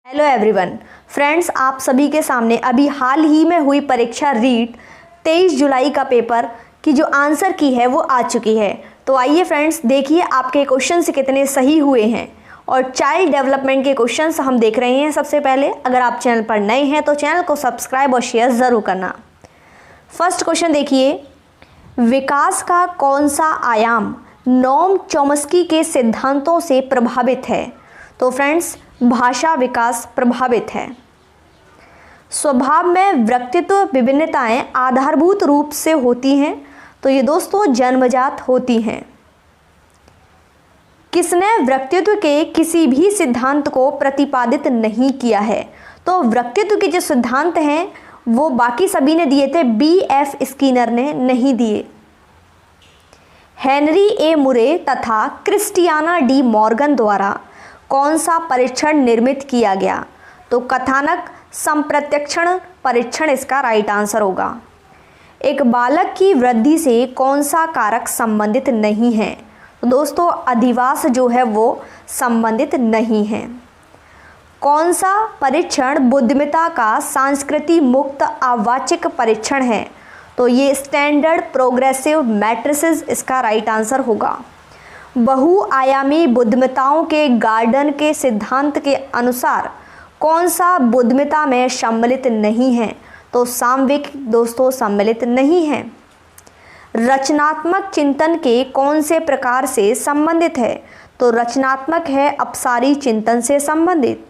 Hello everyone friends, आप सभी के सामने अभी हाल ही में हुई परीक्षा रीट 23 जुलाई का पेपर की जो आंसर की है वो आ चुकी है। तो आइए फ्रेंड्स, देखिए आपके क्वेश्चंस कितने सही हुए हैं। और चाइल्ड डेवलपमेंट के क्वेश्चंस हम देख रहे हैं। सबसे पहले अगर आप चैनल पर नए हैं तो चैनल को सब्सक्राइब और शेयर ज़रूर करना। फर्स्ट क्वेश्चन देखिए, विकास का कौन सा आयाम नोम चॉम्स्की के सिद्धांतों से प्रभावित है? तो फ्रेंड्स, भाषा विकास प्रभावित है। स्वभाव में व्यक्तित्व विभिन्नताएं आधारभूत रूप से होती हैं, तो ये दोस्तों जन्मजात होती हैं। किसने व्यक्तित्व के किसी भी सिद्धांत को प्रतिपादित नहीं किया है? तो व्यक्तित्व के जो सिद्धांत हैं वो बाकी सभी ने दिए थे, B.F. स्किनर ने नहीं दिए। हेनरी ए मुरे तथा क्रिस्टियाना डी मॉर्गन द्वारा कौन सा परीक्षण निर्मित किया गया? तो कथानक संप्रत्यक्षण परीक्षण इसका राइट आंसर होगा। एक बालक की वृद्धि से कौन सा कारक संबंधित नहीं है? तो दोस्तों अधिवास जो है वो संबंधित नहीं है। कौन सा परीक्षण बुद्धिमत्ता का सांस्कृतिक मुक्त आवाचिक परीक्षण है? तो ये स्टैंडर्ड प्रोग्रेसिव मैट्रिसेस इसका राइट आंसर होगा। बहुआयामी बुद्धिमत्ताओं के गार्डन के सिद्धांत के अनुसार कौन सा बुद्धिमत्ता में सम्मिलित नहीं है? तो सामविक दोस्तों सम्मिलित नहीं है। रचनात्मक चिंतन के कौन से प्रकार से संबंधित है? तो रचनात्मक है अपसारी चिंतन से संबंधित।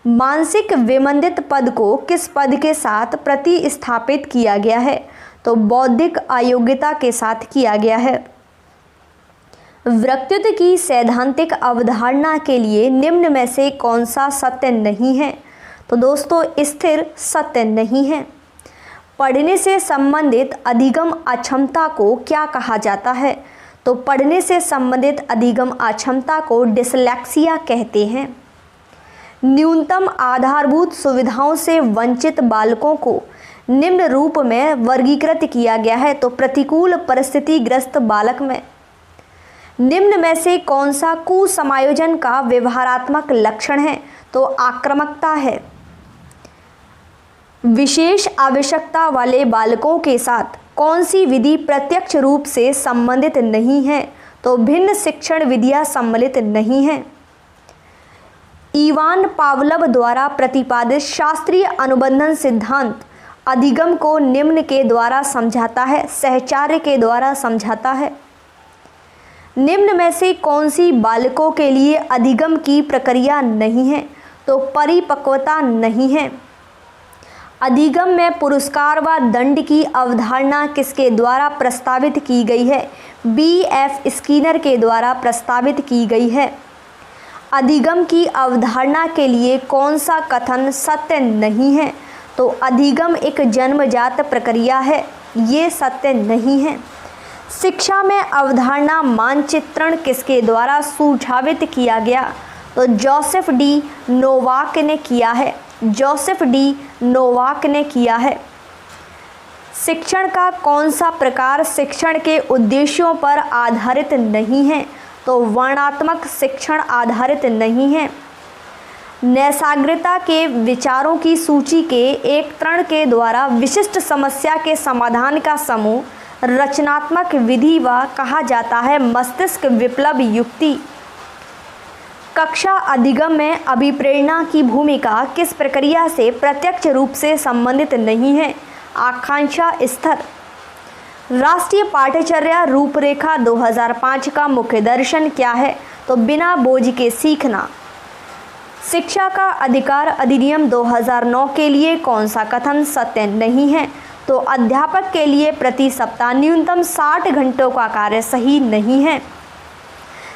मानसिक विमंदित पद को किस पद के साथ प्रतिस्थापित किया गया है? तो बौद्धिक अयोग्यता के साथ किया गया है। व्यक्तित्व की सैद्धांतिक अवधारणा के लिए निम्न में से कौन सा सत्य नहीं है? तो दोस्तों स्थिर सत्य नहीं है। पढ़ने से संबंधित अधिगम अक्षमता को क्या कहा जाता है? तो पढ़ने से संबंधित अधिगम अक्षमता को डिसलेक्सिया कहते हैं। न्यूनतम आधारभूत सुविधाओं से वंचित बालकों को निम्न रूप में वर्गीकृत किया गया है। तो प्रतिकूल परिस्थितिग्रस्त बालक में निम्न में से कौन सा कुसमायोजन का व्यवहारात्मक लक्षण है? तो आक्रामकता है। विशेष आवश्यकता वाले बालकों के साथ कौन सी विधि प्रत्यक्ष रूप से संबंधित नहीं है? तो भिन्न शिक्षण विधियां सम्मिलित नहीं हैं। इवान पावलव द्वारा प्रतिपादित शास्त्रीय अनुबंधन सिद्धांत अधिगम को निम्न के द्वारा समझाता है, सहचार्य के द्वारा समझाता है। निम्न में से कौन सी बालकों के लिए अधिगम की प्रक्रिया नहीं है? तो परिपक्वता नहीं है। अधिगम में पुरस्कार व दंड की अवधारणा किसके द्वारा प्रस्तावित की गई है? B.F. स्किनर के द्वारा प्रस्तावित की गई है। अधिगम की अवधारणा के लिए कौन सा कथन सत्य नहीं है? तो अधिगम एक जन्मजात प्रक्रिया है, ये सत्य नहीं है। शिक्षा में अवधारणा मानचित्रण किसके द्वारा सुझावित किया गया? तो जोसेफ डी नोवाक ने किया है। जोसेफ डी नोवाक ने किया है। शिक्षण का कौन सा प्रकार शिक्षण के उद्देश्यों पर आधारित नहीं है? तो वर्णनात्मक शिक्षण आधारित नहीं है। नैसाग्रता के विचारों की सूची के एक तरण के द्वारा विशिष्ट समस्या के समाधान का समूह रचनात्मक विधि व कहा जाता है मस्तिष्क विप्लव युक्ति। कक्षा अधिगम में अभिप्रेरणा की भूमिका किस प्रक्रिया से प्रत्यक्ष रूप से संबंधित नहीं है? आकांक्षा स्तर। राष्ट्रीय पाठ्यचर्या रूपरेखा 2005 का मुख्य दर्शन क्या है? तो बिना बोझ के सीखना। शिक्षा का अधिकार अधिनियम 2009 के लिए कौन सा कथन सत्य नहीं है? तो अध्यापक के लिए प्रति सप्ताह न्यूनतम 60 घंटों का कार्य सही नहीं है।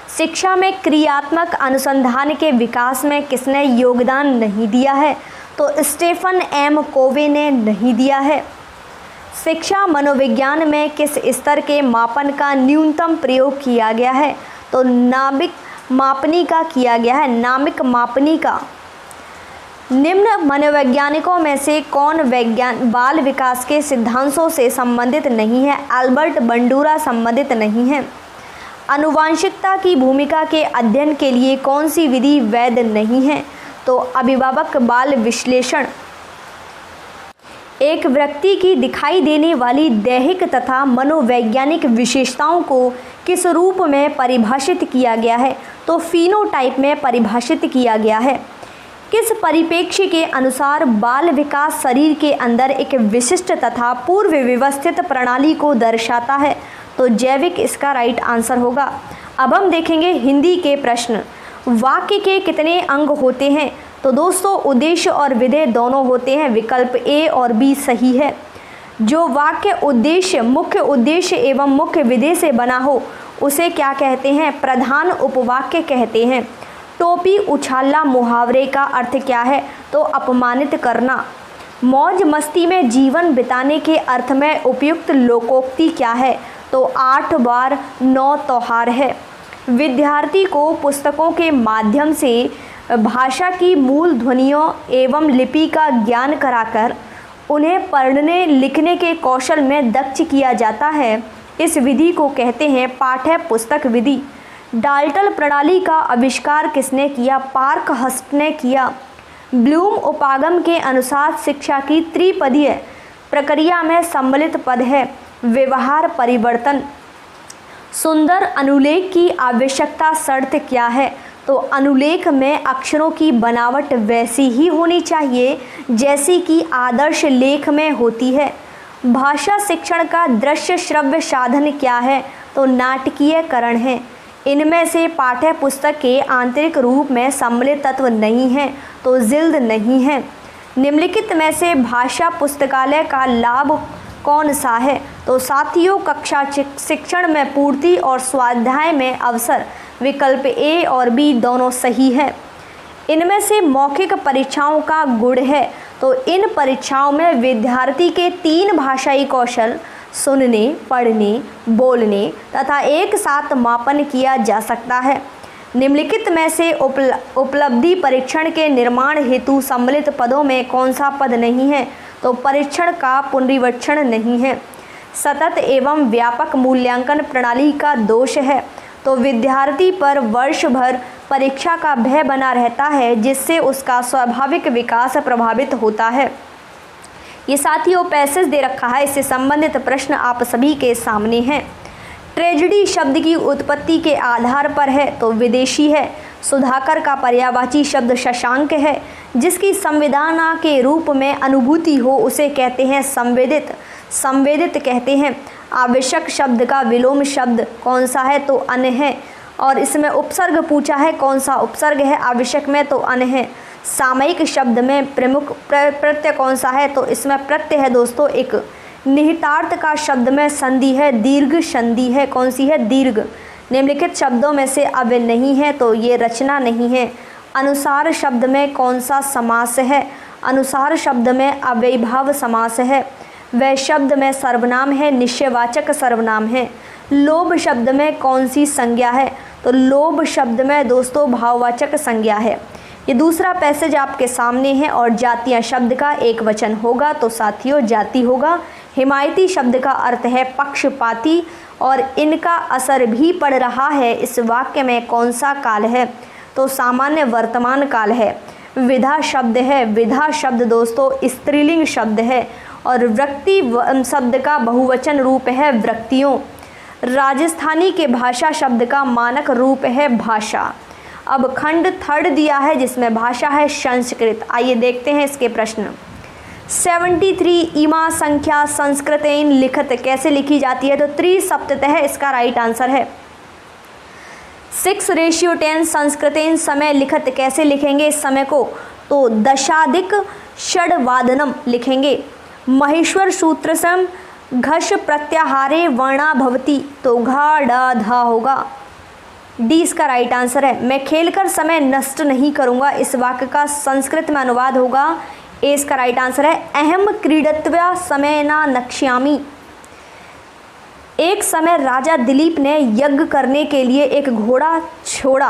शिक्षा में क्रियात्मक अनुसंधान के विकास में किसने योगदान नहीं दिया है? तो स्टीफन एम कोवे ने नहीं दिया है। शिक्षा मनोविज्ञान में किस स्तर के मापन का न्यूनतम प्रयोग किया गया है? तो नामिक मापनी का किया गया है, नामिक मापनी का। निम्न मनोवैज्ञानिकों में से कौन बाल विकास के सिद्धांतों से संबंधित नहीं है? अल्बर्ट बंडूरा संबंधित नहीं है। आनुवांशिकता की भूमिका के अध्ययन के लिए कौन सी विधि वैध नहीं है? तो अभिभावक बाल विश्लेषण एक व्यक्ति की दिखाई देने वाली दैहिक तथा मनोवैज्ञानिक विशेषताओं को किस रूप में परिभाषित किया गया है, तो फिनोटाइप में परिभाषित किया गया है। किस परिप्रेक्ष्य के अनुसार बाल विकास शरीर के अंदर एक विशिष्ट तथा पूर्व व्यवस्थित प्रणाली को दर्शाता है, तो जैविक इसका राइट आंसर होगा। अब हम देखेंगे हिंदी के प्रश्न। वाक्य के कितने अंग होते हैं, तो दोस्तों उद्देश्य और विधेय दोनों होते हैं, विकल्प ए और बी सही है। जो वाक्य उद्देश्य, मुख्य उद्देश्य एवं मुख्य विधेय से बना हो उसे क्या कहते हैं, प्रधान उपवाक्य कहते हैं। टोपी उछालना मुहावरे का अर्थ क्या है, तो अपमानित करना। मौज मस्ती में जीवन बिताने के अर्थ में उपयुक्त लोकोक्ति क्या है, तो 8 बार 9 त्योहार है। विद्यार्थी को पुस्तकों के माध्यम से भाषा की मूल ध्वनियों एवं लिपि का ज्ञान कराकर उन्हें पढ़ने लिखने के कौशल में दक्ष किया जाता है। इस विधि को कहते हैं पाठ्य पुस्तक विधि। डाल्टन प्रणाली का आविष्कार किसने किया, पार्कहर्स्ट ने किया। ब्लूम उपागम के अनुसार शिक्षा की त्रिपदीय प्रक्रिया में सम्मिलित पद है व्यवहार परिवर्तन। सुंदर अनुलेख की आवश्यकता शर्त क्या है, तो अनुलेख में अक्षरों की बनावट वैसी ही होनी चाहिए जैसी कि आदर्श लेख में होती है। भाषा शिक्षण का दृश्य श्रव्य साधन क्या है, तो नाटकीयकरण है। इनमें से पाठ्य पुस्तक के आंतरिक रूप में सम्मिलित तत्व नहीं है, तो जिल्द नहीं है। निम्नलिखित में से भाषा पुस्तकालय का लाभ कौन सा है, तो साथियों कक्षा शिक्षण में पूर्ति और स्वाध्याय में अवसर, विकल्प ए और बी दोनों सही है। इनमें से मौखिक परीक्षाओं का गुण है, तो इन परीक्षाओं में विद्यार्थी के 3 भाषाई कौशल सुनने, पढ़ने, बोलने तथा एक साथ मापन किया जा सकता है। निम्नलिखित में से उपलब्धि परीक्षण के निर्माण हेतु सम्मिलित पदों में कौन सा पद नहीं है, तो परीक्षण का पुनरीक्षण नहीं है। सतत एवं व्यापक मूल्यांकन प्रणाली का दोष है, तो विद्यार्थी पर वर्ष भर परीक्षा का भय बना रहता है जिससे उसका स्वाभाविक विकास प्रभावित होता है। ये साथियों पैसेज दे रखा है, इससे संबंधित प्रश्न आप सभी के सामने हैं। ट्रेजेडी शब्द की उत्पत्ति के आधार पर है, तो विदेशी है। सुधाकर का पर्यायवाची शब्द शशांक है। जिसकी संवेदना के रूप में अनुभूति हो उसे कहते हैं संवेदित, संवेदित कहते हैं। आवश्यक शब्द का विलोम शब्द कौन सा है, तो अन है। और इसमें उपसर्ग पूछा है, कौन सा उपसर्ग है आवश्यक में, तो अन है। सामयिक शब्द में प्रमुख प्रत्यय कौन सा है, तो इसमें प्रत्यय है दोस्तों एक। निहितार्थ का शब्द में संधि है, दीर्घ संधि है, कौन सी है, दीर्घ। निम्नलिखित शब्दों में से अब नहीं है, तो ये रचना नहीं है। अनुसार शब्द में कौन सा समास है, अनुसार शब्द में अव्ययीभाव समास है। वह शब्द में सर्वनाम है, निश्चयवाचक सर्वनाम है। लोभ शब्द में कौन सी संज्ञा है, तो लोभ शब्द में दोस्तों भाववाचक संज्ञा है। ये दूसरा पैसेज आपके सामने है। और जातियाँ शब्द का एक वचन होगा, तो साथियों जाति होगा। हिमायती शब्द का अर्थ है पक्षपाती और इनका असर भी पड़ रहा है। इस वाक्य में कौन सा काल है, तो सामान्य वर्तमान काल है। विधा शब्द है, विधा शब्द दोस्तों स्त्रीलिंग शब्द है। और व्यक्ति शब्द का बहुवचन रूप है व्यक्तियों। राजस्थानी के भाषा शब्द का मानक रूप है भाषा। अब खंड 3 दिया है जिसमें भाषा है संस्कृत। आइए देखते हैं इसके प्रश्न। 73 इमा संख्या संस्कृतेन लिखत कैसे लिखी जाती है, तो त्रिसप्ततः इसका राइट आंसर है। 6:10 संस्कृतेन समय लिखत कैसे लिखेंगे इस समय को, तो दशाधिक षड्वादनम लिखेंगे। महेश्वर सूत्र सम घश प्रत्याहारे वर्णा भवती, तो घा ड ध होगा। डी इसका राइट आंसर है। मैं खेलकर समय नष्ट नहीं करूंगा, इस वाक्य का संस्कृत में अनुवाद होगा। ए इसका राइट आंसर है। अहम क्रीडत्वा समय न नक्ष्यामि। एक समय राजा दिलीप ने यज्ञ करने के लिए एक घोड़ा छोड़ा,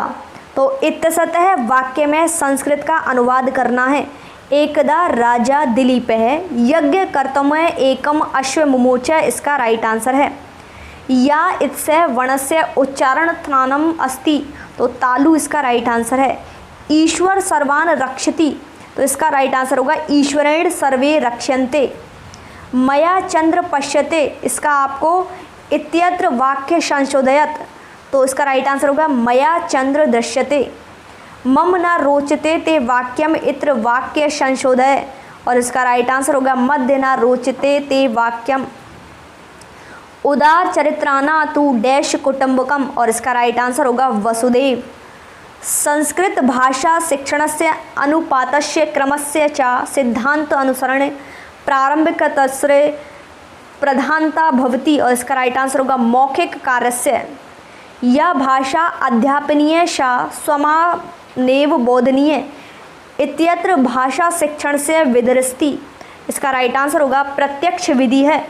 तो इत्तसतः वाक्य में संस्कृत का अनुवाद करना है। एकदा राजा दिलीप है यज्ञ कर्तमय एकम अश्व मुमोच, इसका राइट आंसर है। या इत्स्य वणस्य उच्चारण स्थानम अस्ति, तो तालु इसका राइट आंसर है। ईश्वर सर्वान रक्षति, तो इसका राइट आंसर होगा ईश्वरेण सर्वे रक्ष्यन्ते। मया चंद्र पश्यते, इसका आपको इत्यत्र वाक्य संशोधयत, तो इसका राइट आंसर होगा मया चंद्र दृश्यते। मम न रोचते ते वाक्यम इत्र वाक्य संशोधय, और इसका राइट आंसर होगा मध्य न रोचते ते वाक्यम। उदार चरित्राना तु डैश कुटुंबकम, और इसका राइट आंसर होगा वसुदेव। संस्कृत भाषा शिक्षणस्य अनुपातस्य क्रमस्य च सिद्धांत अनुसरण प्रारंभिकतस्रे प्रधानता भवति, और इसका राइट आंसर होगा मौखिक कार्यस्य। यह भाषा अध्यापनीय स्वमानेव बोधनीय इत्यत्र भाषा शिक्षण से विदरस्ति, इसका राइट आंसर होगा प्रत्यक्ष विधि है।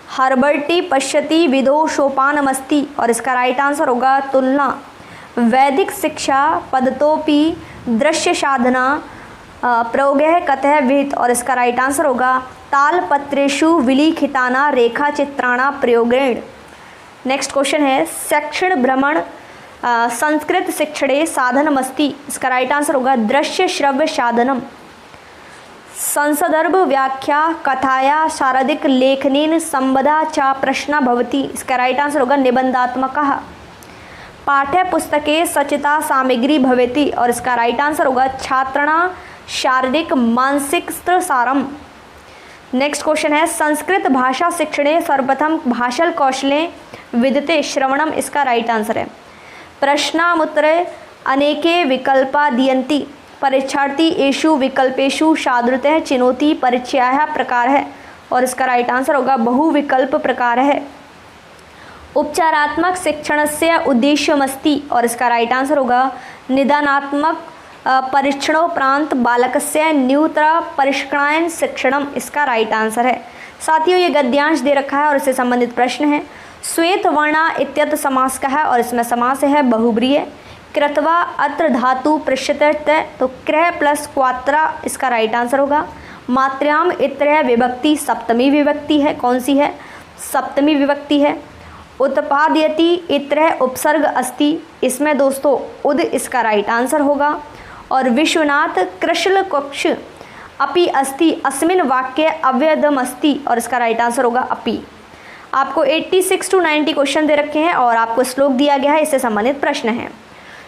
हर्बर्टी पश्यति विदो सोपानमस्ति, और इसका राइट आंसर होगा तुलना। वैदिक शिक्षा पद्धतोपि दृश्य साधना प्रयोगः कतः विहित, और इसका राइट आंसर होगा तालपत्रेषु विलिखिताना रेखा चित्राणा प्रयोगेण। नेक्स्ट क्वेश्चन है शिक्षण भ्रमण संस्कृत शिक्षणे साधनमस्ति, इसका राइट आंसर होगा दृश्य श्रव्य साधनम। संसदर्भ व्याख्या कथाया शारदिक लेखनेन संबधा च प्रश्न भवति, इसका राइट आंसर होगा निबंधात्मकः। पाठ्य पुस्तके सचिता सामग्री भवति, और इसका राइट आंसर होगा छात्रणा शारीरिक मानसिक सारम। नेक्स्ट क्वेश्चन है संस्कृत भाषा शिक्षणे सर्वप्रथम भाषल कौशले विदते श्रवणम, इसका राइट आंसर है। प्रश्नामुत्तरे अनेके विकल्पा दीयन्ति, परीक्षार्थी एषु विकल्पेषु सादृतः चिनोति परिचयः प्रकार है, और इसका राइट आंसर होगा बहुविकल्प प्रकार है। उपचारात्मक शिक्षणस्य उद्देश्यमस्ति, और इसका राइट आंसर होगा निदानात्मक परीक्षणोपरांत बालकस्य न्यूनतर परिष्करण शिक्षणम, इसका राइट आंसर है। साथियों ये गद्यांश दे रखा है और इससे संबंधित प्रश्न है। श्वेत वर्णा इत्यत समास का है, और इसमें समास है बहुब्रीय। कृत्वा अत्र धातु पृष्ठत, तो क्रय प्लस क्वात्रा, इसका राइट आंसर होगा। मात्र्याम इत्र विभक्ति सप्तमी विभक्ति है, कौन सी है? सप्तमी विभक्ति है। उत्पादयति इत्र उपसर्ग अस्ति, इसमें दोस्तों उद इसका राइट आंसर होगा। और विश्वनाथ कृष्ण कक्ष अपि अस्ति, अस्मिन वाक्य अव्ययदम अस्ति, और इसका राइट आंसर होगा अपि। आपको 86 to 90 क्वेश्चन दे रखे हैं और आपको श्लोक दिया गया है, इससे संबंधित प्रश्न है।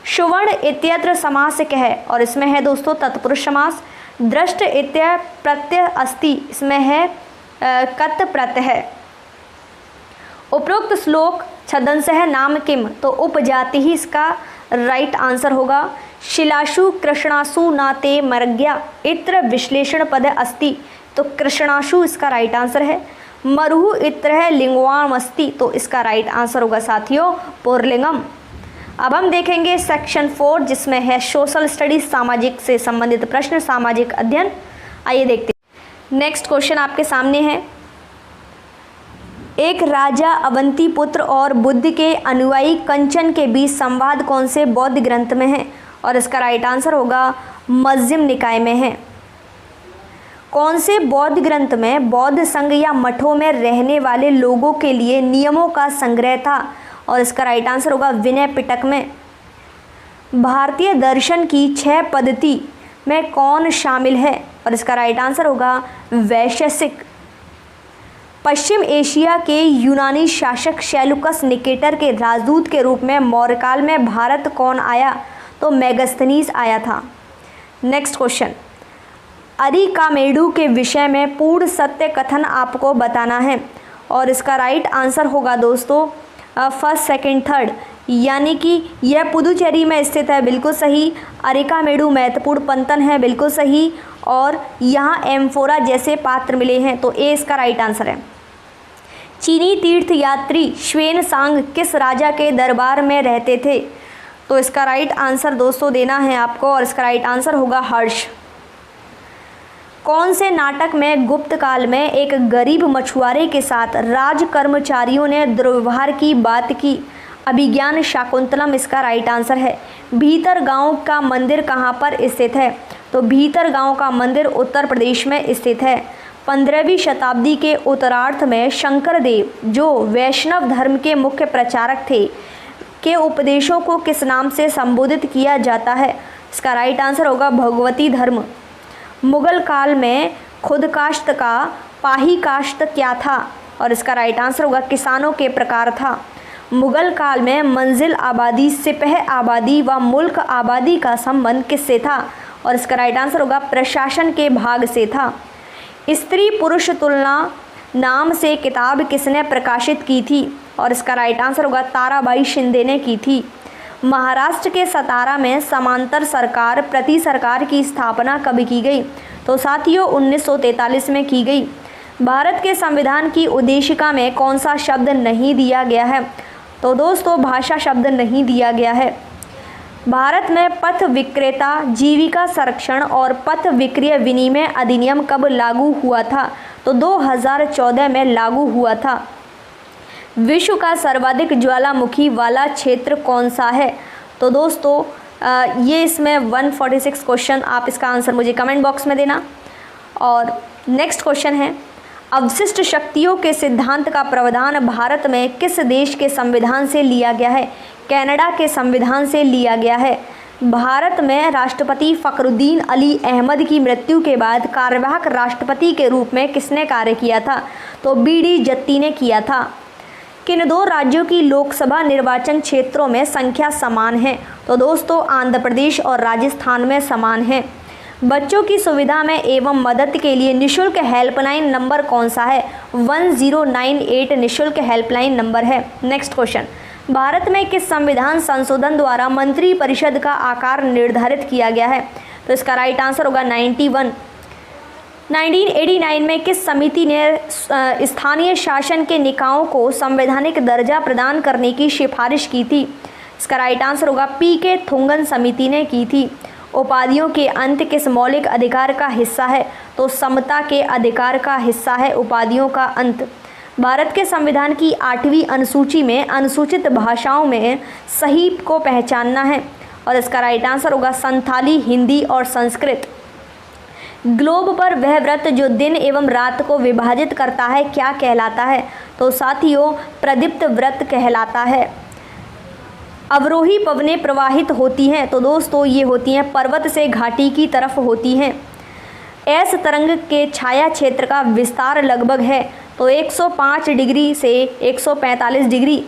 सुवर्ण इत्यत्र समास क्या है? और इसमें है दोस्तों तत्पुरुष समास। दृष्ट इत्य प्रत्यय अस्ति, इसमें है कत प्रत्यय है। उपरोक्त श्लोक छदंस है नाम किम, तो उपजाति ही इसका राइट आंसर होगा। शिलाशु कृष्णासु नाते मर्ग्या इत्र विश्लेषण पद अस्ति, तो कृष्णाशु इसका राइट आंसर है। मरुहु इत्र है लिंगवाम अस्ति, तो इसका राइट आंसर होगा साथियों पुरलिंगम। अब हम देखेंगे सेक्शन 4 जिसमें है सोशल स्टडीज, सामाजिक से संबंधित प्रश्न, सामाजिक अध्ययन। आइए देखते हैं। नेक्स्ट क्वेश्चन आपके सामने है। एक राजा अवंती पुत्र और बुद्ध के अनुयायी कंचन के बीच संवाद कौन से बौद्ध ग्रंथ में है? और इसका राइट आंसर होगा मध्यम निकाय में है। कौन से बौद्ध ग्रंथ में बौद्ध संघ या मठों में रहने वाले लोगों के लिए नियमों का संग्रह था? और इसका राइट आंसर होगा विनय पिटक में। भारतीय दर्शन की 6 पद्धति में कौन शामिल है? और इसका राइट आंसर होगा वैशेषिक। पश्चिम एशिया के यूनानी शासक सेल्यूकस निकेटर के राजदूत के रूप में मौर्यकाल में भारत कौन आया? तो मेगास्थनीज आया था। नेक्स्ट क्वेश्चन, अरिकामेडु के विषय में पूर्ण सत्य कथन आपको बताना है। और इसका राइट आंसर होगा दोस्तों फर्स्ट, सेकंड, थर्ड, यानी कि यह पुदुचेरी में स्थित है, बिल्कुल सही। अरिकामेडु महत्वपूर्ण पंतन है, बिल्कुल सही। और यहाँ एम्फोरा जैसे पात्र मिले हैं, तो ए इसका राइट आंसर है। चीनी तीर्थयात्री श्वेन सांग किस राजा के दरबार में रहते थे? तो इसका राइट आंसर दोस्तों देना है आपको, और इसका राइट आंसर होगा हर्ष। कौन से नाटक में गुप्त काल में एक गरीब मछुआरे के साथ राज कर्मचारियों ने दुर्व्यवहार की बात की? अभिज्ञान शाकुंतलम इसका राइट आंसर है। भीतर गांव का मंदिर कहां पर स्थित है? तो भीतर गांव का मंदिर उत्तर प्रदेश में स्थित है। 15वीं शताब्दी के उत्तरार्ध में शंकरदेव, जो वैष्णव धर्म के मुख्य प्रचारक थे, के उपदेशों को किस नाम से संबोधित किया जाता है? इसका राइट आंसर होगा भगवती धर्म। मुगल काल में खुद काश्त का पाही काश्त क्या था? और इसका राइट आंसर होगा किसानों के प्रकार था। मुगल काल में मंजिल आबादी, सिपह आबादी व मुल्क आबादी का संबंध किससे था? और इसका राइट आंसर होगा प्रशासन के भाग से था। स्त्री पुरुष तुलना नाम से किताब किसने प्रकाशित की थी? और इसका राइट आंसर होगा ताराबाई शिंदे ने की थी। महाराष्ट्र के सतारा में समांतर सरकार प्रति सरकार की स्थापना कब की गई? तो साथियों 1943 में की गई। भारत के संविधान की उद्देशिका में कौन सा शब्द नहीं दिया गया है? तो दोस्तों भाषा शब्द नहीं दिया गया है। भारत में पथ विक्रेता जीविका संरक्षण और पथ विक्रय विनिमय अधिनियम कब लागू हुआ था? तो 2014 में लागू हुआ था। विश्व का सर्वाधिक ज्वालामुखी वाला क्षेत्र कौन सा है? तो दोस्तों ये इसमें 146 क्वेश्चन, आप इसका आंसर मुझे कमेंट बॉक्स में देना। और नेक्स्ट क्वेश्चन है, अवशिष्ट शक्तियों के सिद्धांत का प्रावधान भारत में किस देश के संविधान से लिया गया है? कनाडा के संविधान से लिया गया है। भारत में राष्ट्रपति फखरुद्दीन अली अहमद की मृत्यु के बाद कार्यवाहक राष्ट्रपति के रूप में किसने कार्य किया था? तो बीडी जत्ती ने किया था। किन दो राज्यों की लोकसभा निर्वाचन क्षेत्रों में संख्या समान है? तो दोस्तों आंध्र प्रदेश और राजस्थान में समान है। बच्चों की सुविधा में एवं मदद के लिए निशुल्क हेल्पलाइन नंबर कौन सा है? 1098 निशुल्क हेल्पलाइन नंबर है। नेक्स्ट क्वेश्चन, भारत में किस संविधान संशोधन द्वारा मंत्री परिषद का आकार निर्धारित किया गया है? तो इसका राइट आंसर होगा 91। 1989 में किस समिति ने स्थानीय शासन के निकायों को संवैधानिक दर्जा प्रदान करने की सिफारिश की थी? इसका राइट आंसर होगा पीके थोंगन समिति ने की थी। उपाधियों के अंत किस मौलिक अधिकार का हिस्सा है? तो समता के अधिकार का हिस्सा है उपाधियों का अंत। भारत के संविधान की 8वीं अनुसूची में अनुसूचित भाषाओं में सही को पहचानना है, और इसका राइट आंसर होगा संथाली, हिंदी और संस्कृत। ग्लोब पर वह व्रत जो दिन एवं रात को विभाजित करता है क्या कहलाता है? तो साथियों प्रदीप्त व्रत कहलाता है। अवरोही पवनें प्रवाहित होती हैं, तो दोस्तों ये होती हैं पर्वत से घाटी की तरफ होती हैं। एस तरंग के छाया क्षेत्र का विस्तार लगभग है, तो 105 डिग्री से 145 डिग्री।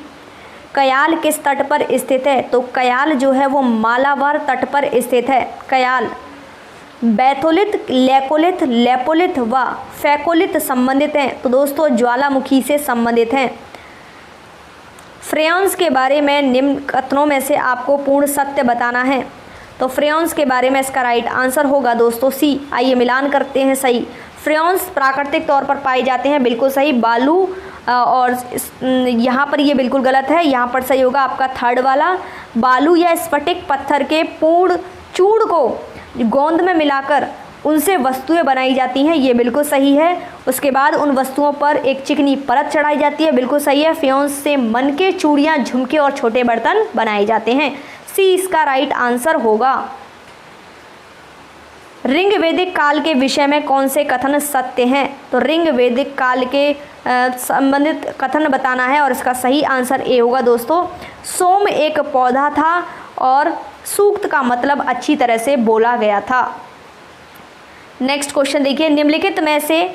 कयाल किस तट पर स्थित है? तो कयाल जो है वो मालाबार तट पर स्थित है। कयाल। बैथोलिथ, लेकोलिथ, लेपोलिथ व फैकोलिथ संबंधित हैं, तो दोस्तों ज्वालामुखी से संबंधित हैं। फ्रेयॉन्स के बारे में निम्न कथनों में से आपको पूर्ण सत्य बताना है। तो फ्रेयॉन्स के बारे में इसका राइट आंसर होगा दोस्तों सी। आइए मिलान करते हैं सही। फ्रेयॉन्स प्राकृतिक तौर पर पाए जाते हैं, बिल्कुल सही। बालू और यहाँ पर ये बिल्कुल गलत है, यहाँ पर सही होगा आपका थर्ड वाला। बालू या स्फटिक पत्थर के पूर्ण चूड़ को गोंद में मिलाकर उनसे वस्तुएं बनाई जाती हैं, ये बिल्कुल सही है। उसके बाद उन वस्तुओं पर एक चिकनी परत चढ़ाई जाती है, बिल्कुल सही है। फ्रेयॉन्स से मन के चूड़ियाँ, झुमके और छोटे बर्तन बनाए जाते हैं, सी इसका राइट आंसर होगा। ऋग वैदिक काल के विषय में कौन से कथन सत्य हैं? तो ऋग वैदिक काल के संबंधित कथन बताना है, और इसका सही आंसर ए होगा दोस्तों। सोम एक पौधा था और सूक्त का मतलब अच्छी तरह से बोला गया था। नेक्स्ट क्वेश्चन देखिए, निम्नलिखित में से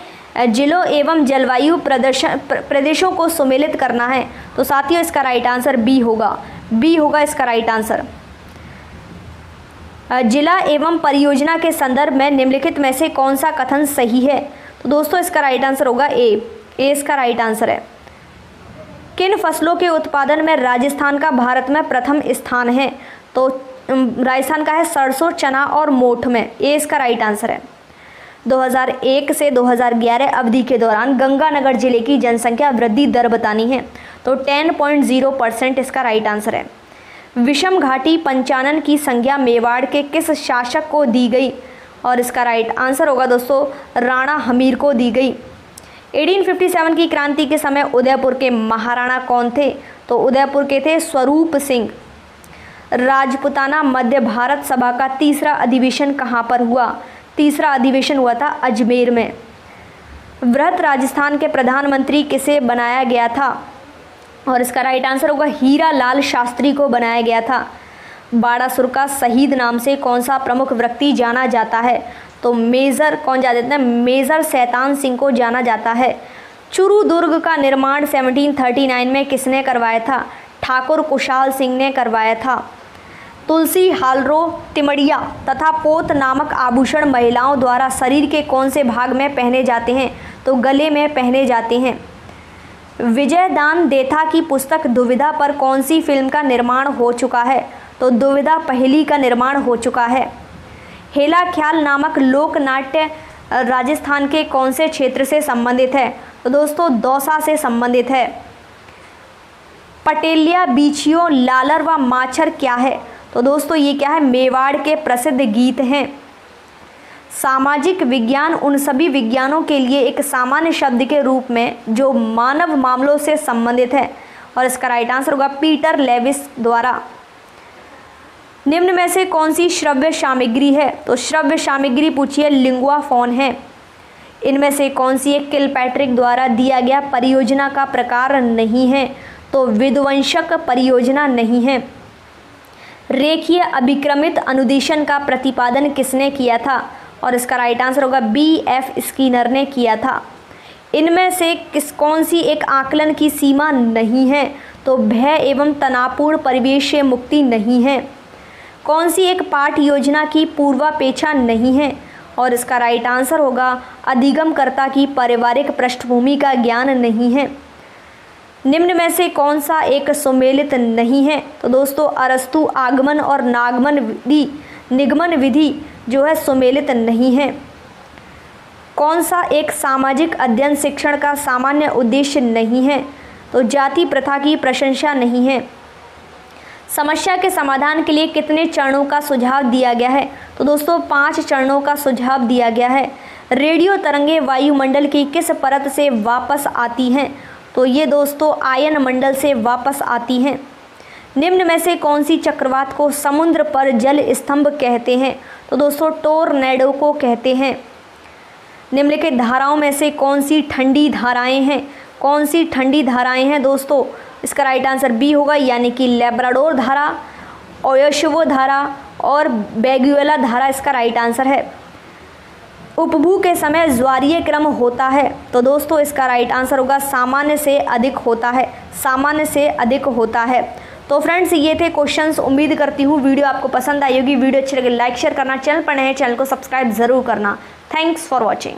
जिलों एवं जलवायु प्रदेशों को सुमेलित करना है, तो साथियों इसका राइट आंसर बी होगा। बी होगा इसका राइट आंसर। जिला एवं परियोजना के संदर्भ में निम्नलिखित में से कौन सा कथन सही है? तो दोस्तों इसका राइट आंसर होगा ए इसका राइट आंसर है। किन फसलों के उत्पादन में राजस्थान का भारत में प्रथम स्थान है? तो राजस्थान का है सरसों, चना और मोठ में, ए इसका राइट आंसर है। 2001 से 2011 अवधि के दौरान गंगानगर जिले की जनसंख्या वृद्धि दर बतानी है, तो 10.0% इसका राइट आंसर है। विषम घाटी पंचानन की संज्ञा मेवाड़ के किस शासक को दी गई? और इसका राइट आंसर होगा दोस्तों राणा हमीर को दी गई। 1857 की क्रांति के समय उदयपुर के महाराणा कौन थे? तो उदयपुर के थे स्वरूप सिंह। राजपुताना मध्य भारत सभा का तीसरा अधिवेशन कहाँ पर हुआ? तीसरा अधिवेशन हुआ था अजमेर में। वृहत राजस्थान के प्रधानमंत्री किसे बनाया गया था? और इसका राइट आंसर होगा हीरा लाल शास्त्री को बनाया गया था। बाड़ासुर का शहीद नाम से कौन सा प्रमुख व्यक्ति जाना जाता है? तो मेजर कौन जाना जाता है? मेजर शैतान सिंह को जाना जाता है। चूरू दुर्ग का निर्माण 1739 में किसने करवाया था? ठाकुर कुशाल सिंह ने करवाया था। तुलसी, हालरो, तिमड़िया तथा पोत नामक आभूषण महिलाओं द्वारा शरीर के कौन से भाग में पहने जाते हैं? तो गले में पहने जाते हैं। विजयदान देथा की पुस्तक दुविधा पर कौन सी फिल्म का निर्माण हो चुका है? तो दुविधा पहली का निर्माण हो चुका है। हेला ख्याल नामक लोक नाट्य राजस्थान के कौन से क्षेत्र से संबंधित है? तो दोस्तों दौसा से संबंधित है। पटेलिया, बीछियो, लालर व माछर क्या है? तो दोस्तों ये क्या है? मेवाड़ के प्रसिद्ध गीत हैं। सामाजिक विज्ञान उन सभी विज्ञानों के लिए एक सामान्य शब्द के रूप में जो मानव मामलों से संबंधित है, और इसका राइट आंसर होगा पीटर लेविस द्वारा। निम्न में से कौन सी श्रव्य सामग्री है? तो श्रव्य सामग्री पूछिए लिंगुआ फोन है। इनमें से कौन सी एक किलपैट्रिक द्वारा दिया गया परियोजना का प्रकार नहीं है? तो विध्वंसक परियोजना नहीं है। रेखीय अभिक्रमित अनुदिशन का प्रतिपादन किसने किया था? और इसका राइट आंसर होगा B.F. स्किनर ने किया था। इनमें से कौन सी एक आकलन की सीमा नहीं है? तो भय एवं तनावपूर्ण परिवेश से मुक्ति नहीं है। कौन सी एक पाठ योजना की पूर्वापेक्षा नहीं है? और इसका राइट आंसर होगा अधिगमकर्ता की पारिवारिक पृष्ठभूमि का ज्ञान नहीं है। निम्न में से कौन सा एक सुमेलित नहीं है? तो दोस्तों अरस्तु आगमन और निगमन विधि जो है सुमेलित नहीं है। कौन सा एक सामाजिक अध्ययन शिक्षण का सामान्य उद्देश्य नहीं है? तो जाति प्रथा की प्रशंसा नहीं है। समस्या के समाधान के लिए कितने चरणों का सुझाव दिया गया है? तो दोस्तों 5 चरणों का सुझाव दिया गया है। रेडियो तरंगें वायुमंडल की किस परत से वापस आती हैं? तो ये दोस्तों आयन मंडल से वापस आती हैं। निम्न में से कौन सी चक्रवात को समुद्र पर जल स्तंभ कहते हैं? तो दोस्तों टोरनेडो को कहते हैं। निम्नलिखित धाराओं में से कौन सी ठंडी धाराएं हैं? कौन सी ठंडी धाराएं हैं दोस्तों? इसका राइट आंसर बी होगा, यानी कि लेब्राडोर धारा, ओयोशवो धारा और बेगुएला धारा इसका राइट आंसर है। उपभू के समय ज्वारीय क्रम होता है? तो दोस्तों इसका राइट आंसर होगा सामान्य से अधिक होता है। सामान्य से अधिक होता है। तो फ्रेंड्स ये थे क्वेश्चंस। उम्मीद करती हूँ वीडियो आपको पसंद आई होगी। वीडियो अच्छी लगे लाइक शेयर करना, चैनल पर नए हैं चैनल को सब्सक्राइब जरूर करना। Thanks for watching.